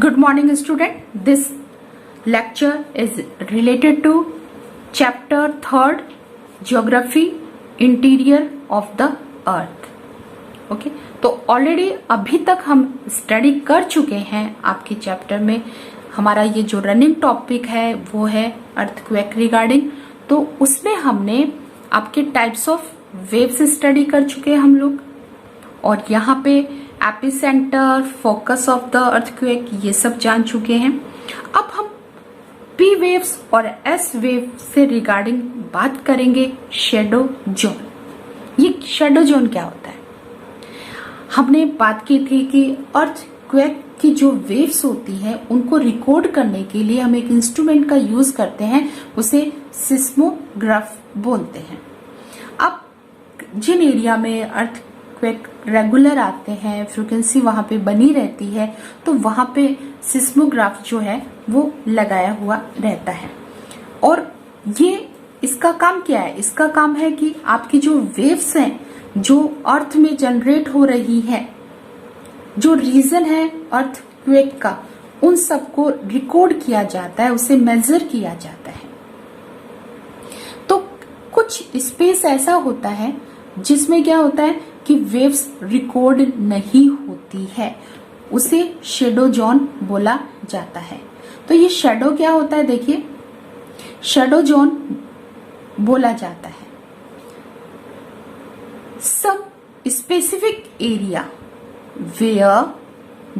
Good morning, student. This lecture is related to chapter 3rd, Geography, Interior of the Earth. Okay तो already अभी तक हम study कर चुके हैं आपके चैप्टर में। हमारा ये जो रनिंग टॉपिक है वो है अर्थक्वेक रिगार्डिंग। तो उसमें हमने आपके टाइप्स ऑफ वेव्स स्टडी कर चुके हैं हम लोग, और यहाँ पे epicentre, focus of the earthquake, ये सब जान चुके हैं। अब हम पी वेव्स और एस वेव से रिगार्डिंग बात करेंगे शैडो जोन। ये शैडो जोन क्या होता है? हमने बात की थी कि अर्थक्वेक की जो वेव्स होती हैं उनको रिकॉर्ड करने के लिए हम एक इंस्ट्रूमेंट का यूज करते हैं, उसे सिस्मोग्राफ बोलते हैं। अब जिन एरिया में अर्थक्वेक रेगुलर आते हैं, फ्रीक्वेंसी वहां पे बनी रहती है, तो वहां पे सिस्मोग्राफ जो है वो लगाया हुआ रहता है। और ये इसका काम क्या है? इसका काम है कि आपकी जो वेव्स हैं जो अर्थ में जनरेट हो रही है, जो रीजन है अर्थक्वेक का, उन सबको रिकॉर्ड किया जाता है, उसे मेजर किया जाता है। तो कुछ स्पेस ऐसा होता है जिसमें क्या होता है कि वेव्स रिकॉर्ड नहीं होती है, उसे शैडो जोन बोला जाता है। तो ये शैडो क्या होता है? देखिए, शैडो जोन बोला जाता है some specific area where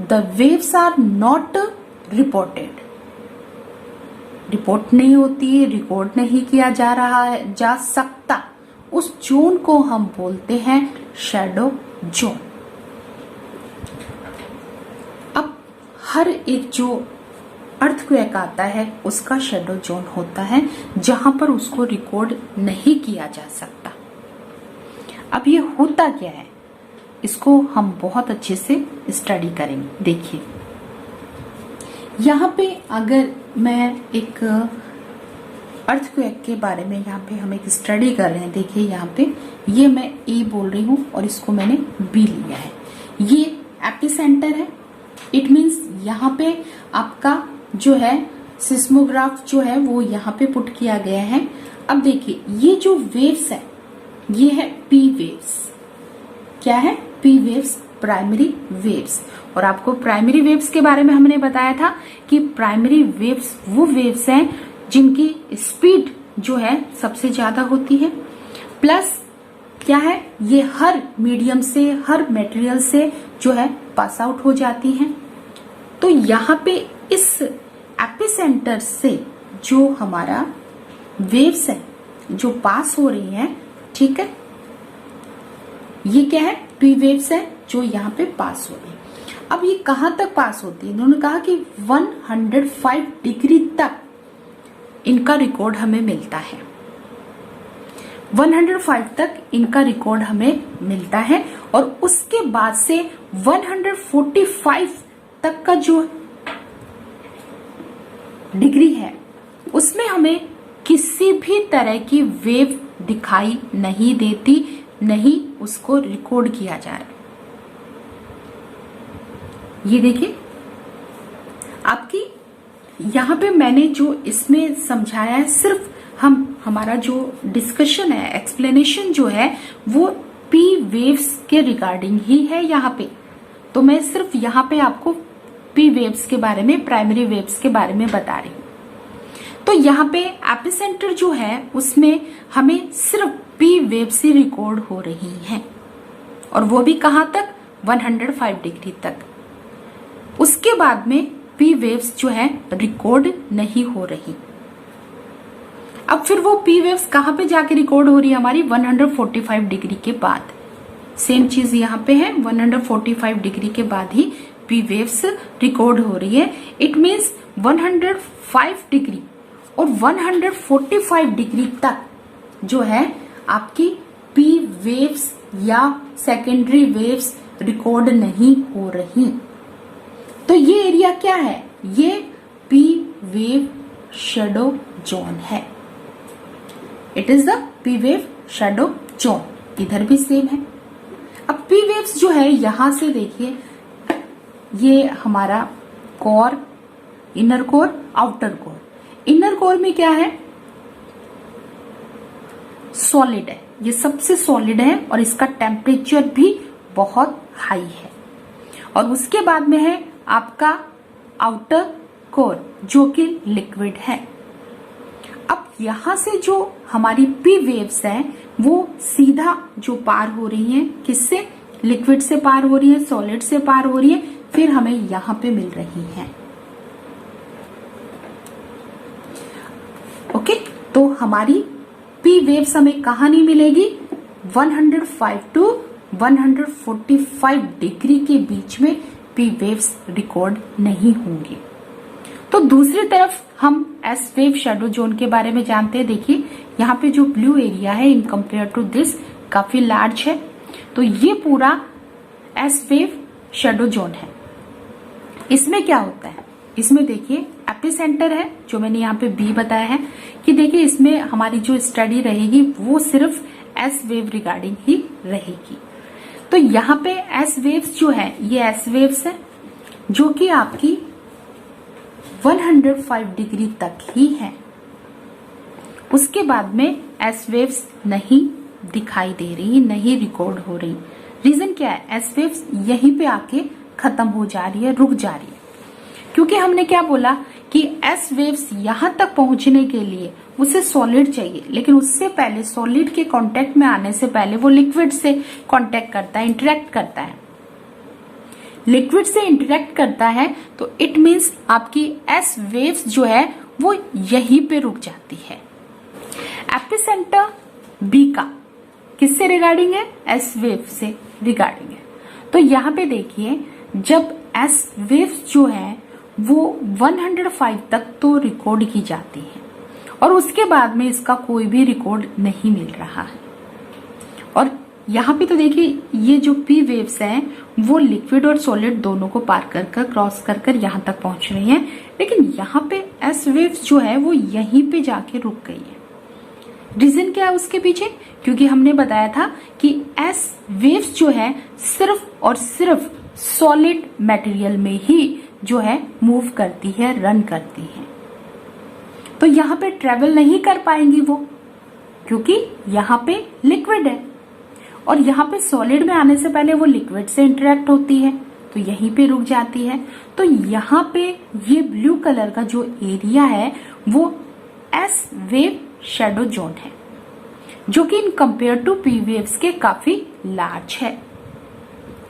the waves are not reported, report नहीं होती, रिकॉर्ड नहीं किया जा रहा है, जा सकता, उस जोन को हम बोलते हैं शैडो जोन। अब हर एक जो अर्थक्वेक आता है उसका शैडो जोन होता है जहां पर उसको रिकॉर्ड नहीं किया जा सकता। अब ये होता क्या है, इसको हम बहुत अच्छे से स्टडी करेंगे। देखिए, यहाँ पे अगर मैं एक अर्थक्वेक के बारे में, यहाँ पे हम एक स्टडी कर रहे हैं। देखिए यहाँ पे ये मैं ए बोल रही हूँ और इसको मैंने बी लिया है। ये एपिसेंटर है, इट मीन्स यहाँ पे आपका जो है सिस्मोग्राफ जो है वो यहाँ पे पुट किया गया है। अब देखिए ये जो वेव्स है ये है पी वेव्स। क्या है? P waves, primary waves. और आपको प्राइमरी वेव्स के बारे में हमने बताया था कि प्राइमरी वेव्स वो वेव्स हैं जिनकी स्पीड जो है सबसे ज्यादा होती है, प्लस क्या है, ये हर मीडियम से, हर मटेरियल से जो है पास आउट हो जाती हैं। तो यहाँ पे इस एपिसेंटर से जो हमारा वेव्स है जो पास हो रही हैं, ठीक है, ये क्या है? पी वेव्स है जो यहाँ पे पास हो रही है। अब ये कहां तक पास होती है? इन्होंने कहा कि 105 डिग्री तक इनका रिकॉर्ड हमें मिलता है। 105 तक इनका रिकॉर्ड हमें मिलता है, और उसके बाद से 145 तक का जो डिग्री है उसमें हमें किसी भी तरह की वेव दिखाई नहीं देती, नहीं उसको रिकॉर्ड किया जा रहा है। ये देखिए आपकी यहाँ पे मैंने जो इसमें समझाया है, सिर्फ हमारा जो डिस्कशन है, एक्सप्लेनेशन जो है वो पी वेव्स के रिगार्डिंग ही है यहाँ पे। तो मैं सिर्फ यहाँ पे आपको पी वेव्स के बारे में, प्राइमरी वेव्स के बारे में बता रही हूँ। तो यहाँ पे एपिसेंटर जो है उसमें हमें सिर्फ पी वेव्स ही रिकॉर्ड हो रही हैं, और वो भी कहां तक? 105 डिग्री तक। उसके बाद में पी वेव्स जो है रिकॉर्ड नहीं हो रही। अब फिर वो पी वेव्स कहां पे जाके रिकॉर्ड हो रही है? हमारी 145 डिग्री के बाद। सेम चीज यहाँ पे है, 145 डिग्री के बाद ही पी वेव्स रिकॉर्ड हो रही है। इट मीन्स 105 डिग्री और 145 डिग्री तक जो है आपकी पी वेव्स या सेकेंडरी वेव्स रिकॉर्ड नहीं हो रही। तो ये एरिया क्या है? ये पी वेव शैडो जोन है। It is the P wave shadow zone. इधर भी सेम है। अब पी वेव्स जो है यहां से देखिए, ये हमारा core, inner core, outer core. Inner core में क्या है? सॉलिड है, ये सबसे सॉलिड है और इसका टेम्परेचर भी बहुत हाई है। और उसके बाद में है आपका आउटर कोर जो कि लिक्विड है। अब यहां से जो हमारी पी वेव्स है वो सीधा जो पार हो रही हैं, किससे? लिक्विड से पार हो रही है, सॉलिड से पार हो रही है, फिर हमें यहां पे मिल रही है। ओके, तो हमारी पी वेव्स हमें कहां नहीं मिलेगी? 105 टू 145 डिग्री के बीच में पी वेव्स रिकॉर्ड नहीं होंगी। तो दूसरी तरफ हम एस वेव शेडो जोन के बारे में जानते हैं। देखिए यहाँ पे जो ब्लू एरिया है इन कंपेयर टू दिस काफी लार्ज है, तो ये पूरा एस वेव शेडो जोन है। इसमें क्या होता है? इसमें देखिए एपिसेंटर है, जो मैंने यहाँ पे बी बताया है कि देखिए इसमें हमारी जो स्टडी रहेगी वो सिर्फ एस वेव रिगार्डिंग ही रहेगी। तो यहाँ पे एस वेव्स जो है ये एस वेव्स है जो कि आपकी 105 डिग्री तक ही है। उसके बाद में एस वेव्स नहीं दिखाई दे रही, नहीं रिकॉर्ड हो रही। रीजन क्या है? एस वेव्स यहीं पे आके खत्म हो जा रही है, रुक जा रही है, क्योंकि हमने क्या बोला कि एस वेव्स यहां तक पहुंचने के लिए उसे सॉलिड चाहिए, लेकिन उससे पहले सॉलिड के कांटेक्ट में आने से पहले वो लिक्विड से कांटेक्ट करता है, इंटरेक्ट करता है। लिक्विड से इंटरेक्ट करता है तो इट मीन्स आपकी एस वेव्स जो है वो यहीं पे रुक जाती है। एपिसेंटर बी का किससे रिगार्डिंग है? एस वेव से रिगार्डिंग है। तो यहाँ पे देखिए जब एस वेव्स जो है वो 105 तक तो रिकॉर्ड की जाती है और उसके बाद में इसका कोई भी रिकॉर्ड नहीं मिल रहा है। और यहाँ पे तो देखिए ये जो पी वेव्स हैं वो लिक्विड और सॉलिड दोनों को पार कर कर क्रॉस कर कर यहाँ तक पहुंच रही हैं, लेकिन यहाँ पे एस वेव्स जो है वो यहीं पे जाके रुक गई है। रीजन क्या है उसके पीछे? क्योंकि हमने बताया था कि एस वेव्स जो है सिर्फ और सिर्फ सॉलिड मटेरियल में ही जो है मूव करती है, रन करती है। तो यहाँ पे ट्रेवल नहीं कर पाएंगी वो, क्योंकि यहाँ पे लिक्विड है और यहाँ पे सॉलिड में आने से पहले वो लिक्विड से इंटरेक्ट होती है, तो यहीं पे रुक जाती है। तो यहाँ पे ये ब्लू कलर का जो एरिया है वो एस वेव शेडो जोन है, जो कि in compare to P waves के काफी लार्ज है।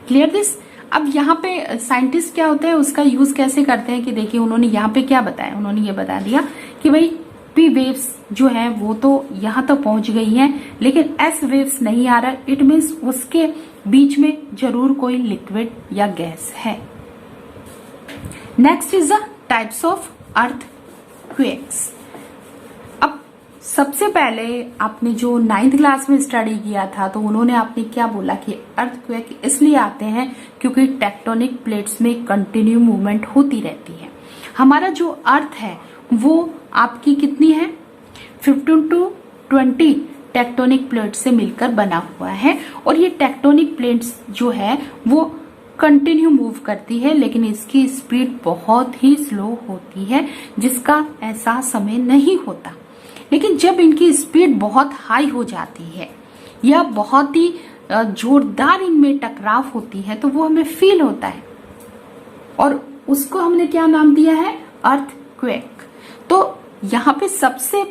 Clear this? अब यहाँ पे साइंटिस्ट क्या होता है उसका यूज कैसे करते हैं कि देखिए उन्होंने यहाँ पे क्या बताया, उन्होंने ये बता दिया कि भाई पी वेव्स जो है वो तो यहाँ तक पहुंच गई हैं, लेकिन एस वेव्स नहीं आ रहा। इट मीन्स उसके बीच में जरूर कोई लिक्विड या गैस है। Next is the types of earthquakes. अब सबसे पहले आपने जो 9th क्लास में स्टडी किया था तो उन्होंने आपने क्या बोला कि अर्थक्वेक इसलिए आते हैं क्योंकि टेक्टोनिक प्लेट्स में कंटिन्यू मूवमेंट होती रहती है। हमारा जो अर्थ है वो आपकी कितनी है? 15 to 20 टेक्टोनिक प्लेट से मिलकर बना हुआ है और ये टेक्टोनिक प्लेट्स जो है वो कंटिन्यू मूव करती है, लेकिन इसकी स्पीड बहुत ही स्लो होती है जिसका एहसास हमें नहीं होता। लेकिन जब इनकी स्पीड बहुत हाई हो जाती है या बहुत ही जोरदार इनमें टकराव होती है तो वो हमें फील होता है और उसको हमने क्या नाम दिया है? अर्थक्वेक। तो यहाँ पे सबसे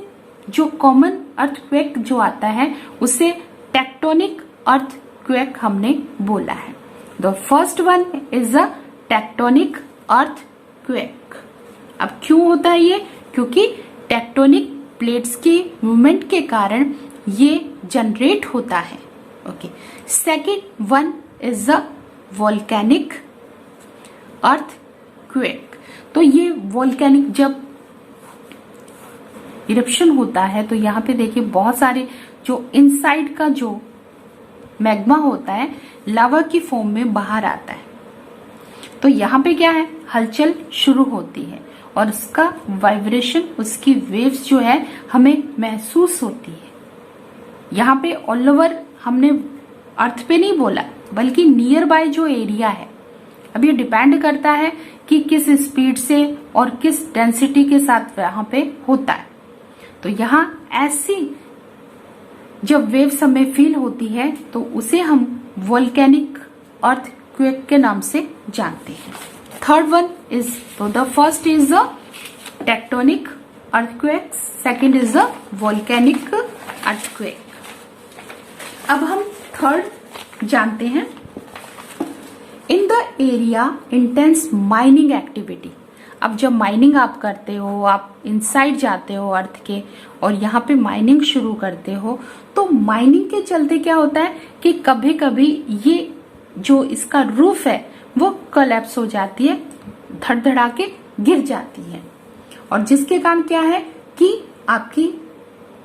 जो कॉमन अर्थक्वेक जो आता है उसे टेक्टोनिक अर्थक्वेक हमने बोला है। The first one is a tectonic earthquake. अब क्यों होता है ये? क्योंकि टेक्टोनिक प्लेट्स के मूवमेंट के कारण ये जनरेट होता है। Okay, second one is a volcanic earthquake. तो ये वोल्केनिक जब इरप्शन होता है तो यहाँ पे देखिए बहुत सारे जो इनसाइड का जो मैग्मा होता है लावा की फॉर्म में बाहर आता है। तो यहाँ पे क्या है? हलचल शुरू होती है और उसका वाइब्रेशन, उसकी वेव्स जो है हमें महसूस होती है। यहाँ पे ऑल ओवर हमने अर्थ पे नहीं बोला बल्कि नियर बाय जो एरिया है अब ये डिपेंड करता है कि किस स्पीड से और किस डेंसिटी के साथ वहां पे होता है। तो यहाँ ऐसी जब वेव्स हमें फील होती है तो उसे हम वोल्केनिक अर्थक्वेक के नाम से जानते हैं। थर्ड वन इज, तो the first is the tectonic earthquake, second is the volcanic earthquake. अब हम थर्ड जानते हैं, in the area intense mining activity. अब जब माइनिंग आप करते हो, आप इनसाइड जाते हो अर्थ के और यहाँ पे माइनिंग शुरू करते हो, तो माइनिंग के चलते क्या होता है कि कभी कभी ये जो इसका रूफ है वो कोलैप्स हो जाती है, धड़धड़ा के गिर जाती है, और जिसके कारण क्या है कि आपकी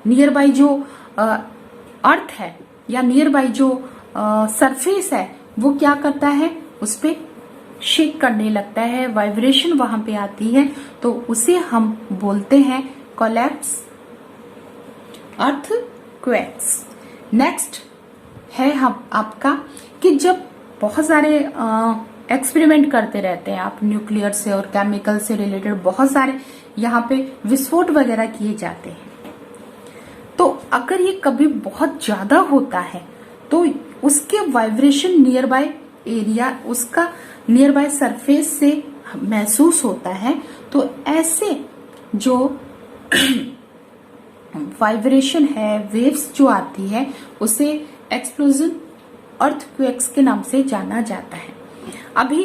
नियर बाई जो अर्थ है या नियर बाई जो सरफेस है वो क्या करता है, उस पे शेक करने लगता है, वाइब्रेशन वहां पे आती है, तो उसे हम बोलते हैं कोलैप्स अर्थक्वेक्स। नेक्स्ट है हम आपका कि जब बहुत सारे एक्सपेरिमेंट करते रहते हैं आप, न्यूक्लियर से और केमिकल से रिलेटेड बहुत सारे यहाँ पे विस्फोट वगैरह किए जाते हैं, तो अगर ये कभी बहुत ज्यादा होता है तो उसके वाइब्रेशन नियर बाय एरिया, उसका नियर बाय सरफेस से महसूस होता है। तो ऐसे जो वाइब्रेशन है, वेव्स जो आती है, उसे एक्सप्लोजन अर्थक्वेक्स के नाम से जाना जाता है। अभी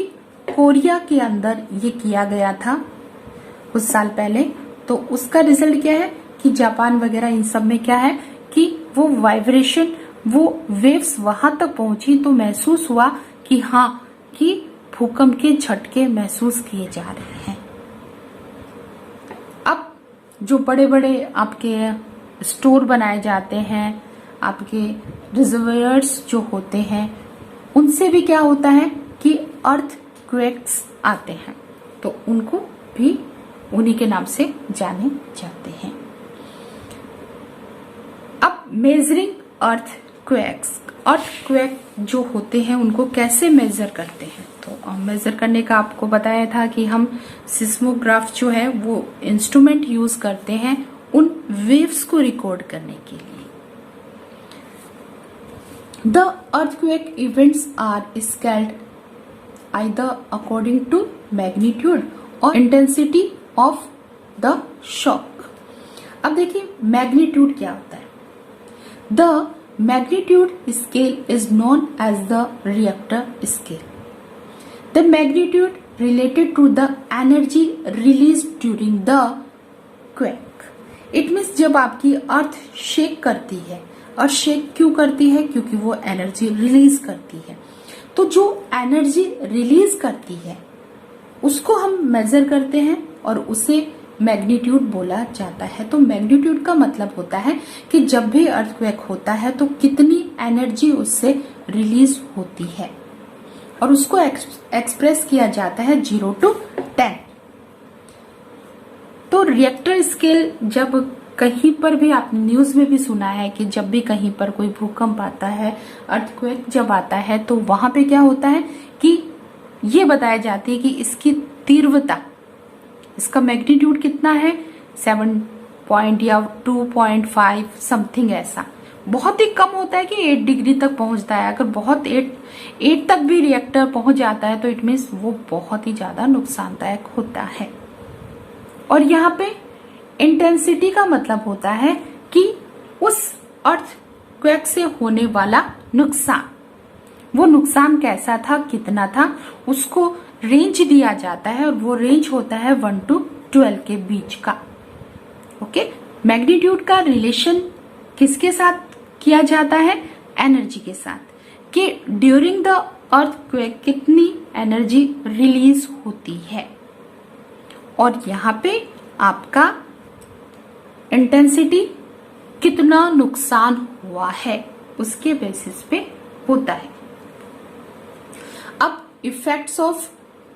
कोरिया के अंदर ये किया गया था कुछ साल पहले, तो उसका रिजल्ट क्या है कि जापान वगैरह इन सब में क्या है कि वो वाइब्रेशन, वो वेव्स वहां तक पहुंची तो महसूस हुआ कि हाँ, कि भूकंप के झटके महसूस किए जा रहे हैं। अब जो बड़े बड़े आपके स्टोर बनाए जाते हैं, आपके रिजर्वायर्स जो होते हैं, उनसे भी क्या होता है कि अर्थक्वेक्स आते हैं, तो उनको भी उन्हीं के नाम से जाने जाते हैं। अब मेजरिंग अर्थक्वेक्स, अर्थक्वेक जो होते हैं उनको कैसे मेजर करते हैं, तो मेजर करने का आपको बताया था कि हम सिस्मोग्राफ जो है वो इंस्ट्रूमेंट यूज करते हैं उन वेव्स को रिकॉर्ड करने के लिए। The earthquake events are scaled either according to magnitude or intensity of the shock। अब देखिए मैग्नीट्यूड क्या होता है। The magnitude scale is known as the Richter scale. The magnitude related to the energy release during the quake. It means जब आपकी अर्थ shake करती है, और शेक क्यों करती है, क्योंकि वो एनर्जी रिलीज करती है, तो जो एनर्जी रिलीज करती है उसको हम मेजर करते हैं और उसे मैग्नीट्यूड बोला जाता है। तो मैग्नीट्यूड का मतलब होता है कि जब भी अर्थक्वेक होता है तो कितनी एनर्जी उससे रिलीज होती है, और उसको एक्सप्रेस किया जाता है 0 to 10। तो रिएक्टर स्केल, जब कहीं पर भी आपने न्यूज में भी सुना है कि जब भी कहीं पर कोई भूकंप आता है, अर्थक्वेक जब आता है, तो वहां पे क्या होता है कि ये बताया जाती है कि इसकी तीव्रता, इसका मैग्नीट्यूड कितना है, 7 पॉइंट या 2.5 समथिंग, ऐसा बहुत ही कम होता है कि 8 डिग्री तक पहुंचता है। अगर बहुत 8 तक भी रिएक्टर पहुंच जाता है तो इट मीन्स वो बहुत ही ज्यादा नुकसानदायक होता है। और यहाँ पे इंटेंसिटी का मतलब होता है कि उस अर्थक्वेक से होने वाला नुकसान, वो नुकसान कैसा था, कितना था, उसको रेंज दिया जाता है, और वो रेंज होता है 1 to 12 के बीच का। ओके, मैग्नीट्यूड का रिलेशन किसके साथ किया जाता है, एनर्जी के साथ, कि ड्यूरिंग द अर्थक्वेक कितनी एनर्जी रिलीज होती है, और यहाँ पे आपका इंटेंसिटी कितना नुकसान हुआ है उसके बेसिस पे होता है। अब इफेक्ट्स ऑफ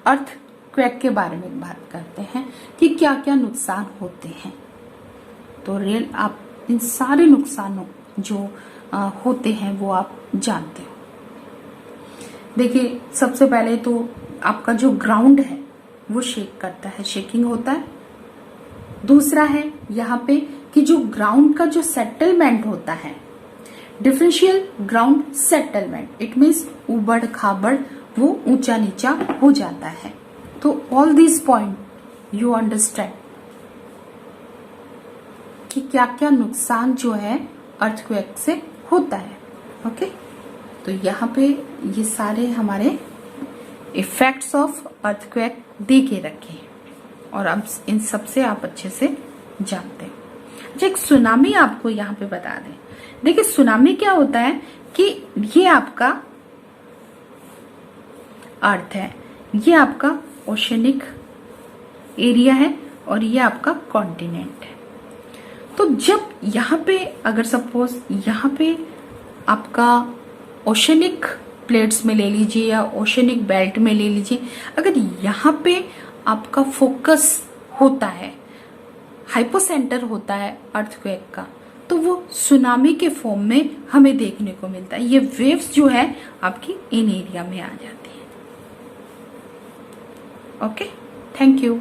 अर्थक्वेक के बारे में बात करते हैं कि क्या क्या नुकसान होते हैं। तो रियल आप इन सारे नुकसानों जो होते हैं वो आप जानते हो। देखिए, सबसे पहले तो आपका जो ग्राउंड है वो शेक करता है, शेकिंग होता है। दूसरा है यहाँ पे कि जो ग्राउंड का जो सेटलमेंट होता है, differential ground settlement, it means उबड़ खाबड़, वो ऊंचा नीचा हो जाता है। तो all this point you understand कि क्या क्या नुकसान जो है अर्थक्वेक से होता है। ओके, तो यहाँ पे ये सारे हमारे इफेक्ट्स ऑफ अर्थक्वेक दे के रखे हैं और अब इन सब से आप अच्छे से जानते हैं। अच्छा, एक सुनामी आपको यहाँ पे बता दें। देखिए सुनामी क्या होता है कि ये आपका अर्थ है, ये आपका ओशनिक एरिया है और ये आपका कॉन्टिनेंट है। तो जब यहाँ पे अगर सपोज यहाँ पे आपका ओशनिक प्लेट्स में ले लीजिए या ओशनिक बेल्ट में ले लीजिए, अगर यहाँ पे आपका फोकस होता है, हाइपोसेंटर होता है अर्थक्वेक का, तो वो सुनामी के फॉर्म में हमें देखने को मिलता है। ये वेव्स जो है आपकी इन एरिया में आ जाती है। Okay, thank you.